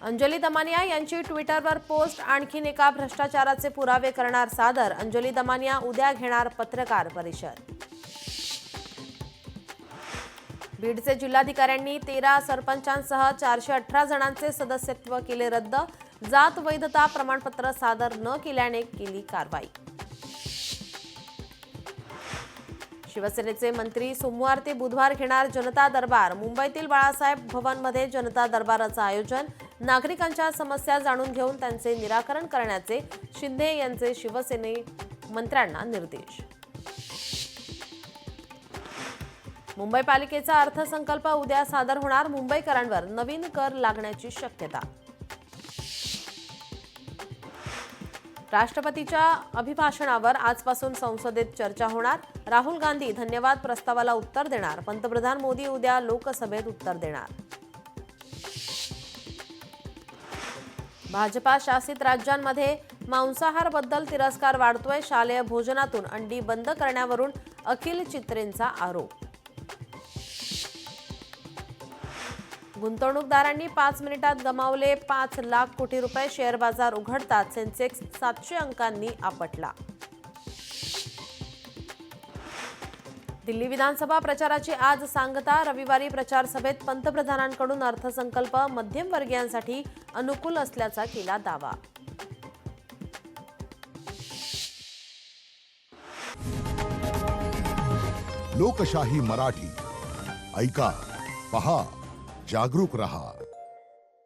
अंजली दमानिया यांची ट्विटरवर पोस्ट, आणखीन एका भ्रष्टाचाराचे पुरावे करणार सादर। अंजली दमानिया उद्या घेणार पत्रकार परिषद। बीडचे जिल्हाधिकाऱ्यांनी 13 सरपंचांसह 418 जणांचे सदस्यत्व केले रद्द। जात वैधता प्रमाणपत्र सादर न केल्याने केली कारवाई। शिवसेनेचे मंत्री सोमवार ते बुधवार घेणार जनता दरबार। मुंबईतील बाळासाहेब भवनमध्ये जनता दरबाराचं आयोजन। नागरिकांच्या समस्या जाणून घेऊन त्यांचे निराकरण करण्याचे शिंदे यांचे शिवसेने मंत्र्यांना निर्देश। मुंबई पालिकेचा अर्थसंकल्प उद्या सादर होणार। मुंबईकरांवर नवीन कर लागण्याची शक्यता। राष्ट्रपतीच्या अभिभाषणावर आजपासून संसदेत चर्चा होणार। राहुल गांधी धन्यवाद प्रस्तावाला उत्तर देणार। पंतप्रधान मोदी उद्या लोकसभेत उत्तर देणार। भाजपा शासित राज्यांमध्ये मांसाहारबद्दल तिरस्कार वाढतोय। शालेय भोजनातून अंडी बंद करण्यावरून अखिल चित्रेंचा आरोप। गुंतवणूकदारांनी 5 मिनिटात गमावले 5 लाख कोटी रुपये। शेअर बाजार उघडतात सेन्सेक्स 700 अंकांनी आपटला। दिल्ली विधानसभा प्रचाराची आज सांगता। रविवारी प्रचार सभेत पंतप्रधानांकडून अर्थसंकल्प मध्यमवर्गीयांसाठी अनुकूल असल्याचा केला दावा। लोकशाही मराठी ऐका, पहा, जागरूक रहा।